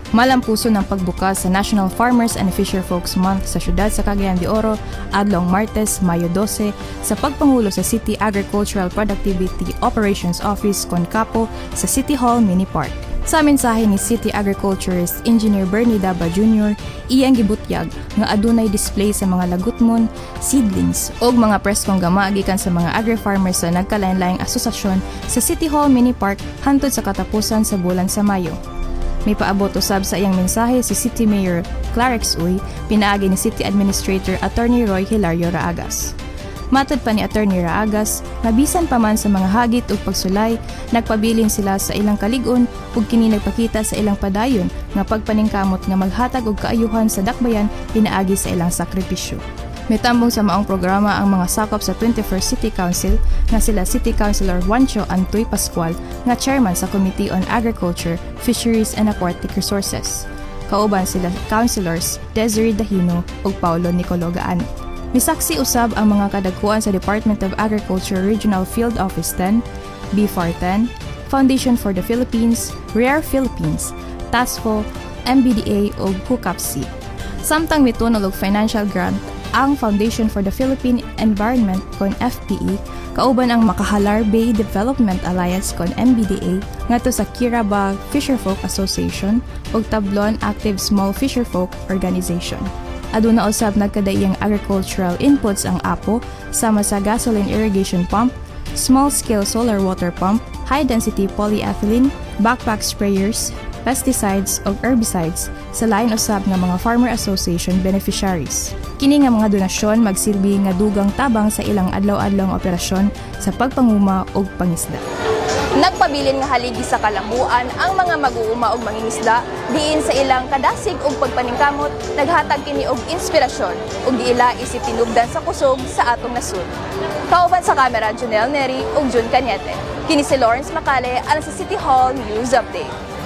Malampuso ng pagbukas sa National Farmers and Fisherfolks Month sa siyudad sa Cagayan de Oro adlong Martes, Mayo 12 sa pagpangulo sa City Agricultural Productivity Operations Office Concapo sa City Hall Mini Park. Sa mensahe ni City Agriculturist Engineer Bernie Daba Jr., iyang gibutyag nga adunay display sa mga lagutmon, seedlings ug mga preskong gama gikan sa mga agri-farmers sa nagkalain-laing asosasyon sa City Hall Mini Park hantod sa katapusan sa bulan sa Mayo. May paabot usab sa iyang mensahe si City Mayor Clarex Uy, pinaagi ni City Administrator Attorney Roy Hilario Raagas. Matod pa ni Attorney Raagas, nga bisan pa man sa mga hagit ug pagsulay, nagpabilin sila sa ilang kaligon ug kini nagpakita sa ilang padayon nga pagpaningkamot nga maghatag og kaayuhan sa dakbayan pinaagi sa ilang sakripisyo. Mitambong sa maong programa ang mga sakop sa 21st City Council nga sila City Councilor Juancho Antoy Pascual nga chairman sa Committee on Agriculture, Fisheries and Aquatic Resources. Kauban sila Councilors Desiree Dahino ug Paulo Nicologaan. Misaksi usab ang mga kadagkuan sa Department of Agriculture Regional Field Office 10, BFAR 10, Foundation for the Philippines, RARE Philippines, TASFO, MBDA ug HUCAPC. Samtang mitunog og financial grant ang Foundation for the Philippine Environment kon FPE, kauban ang Makahalar Bay Development Alliance kon MBDA ngadto sa Kirabag Fisherfolk Association ug Tablon Active Small Fisherfolk Organization. Aduna usab nagkadaiyang agricultural inputs ang APO sama sa gasoline irrigation pump, small-scale solar water pump, high-density polyethylene, backpack sprayers, pesticides ug herbicides sa lain usab nga mga farmer association beneficiaries. Kini nga mga donasyon magsilbi nga dugang tabang sa ilang adlaw-adlawng operasyon sa pagpanguma ug pangisda. Nagpabilin nga haligi sa kalambuan ang mga mag-uuma ug mangingisda diin sa ilang kadasig ug pagpaningkamot naghatag kini og inspirasyon ug diila isip tinubdan sa kusog sa atong nasud. Kauban sa kamera Jonel Neri ug Jun Cañete. Kini si Lawrence Macale alang sa City Hall News Update.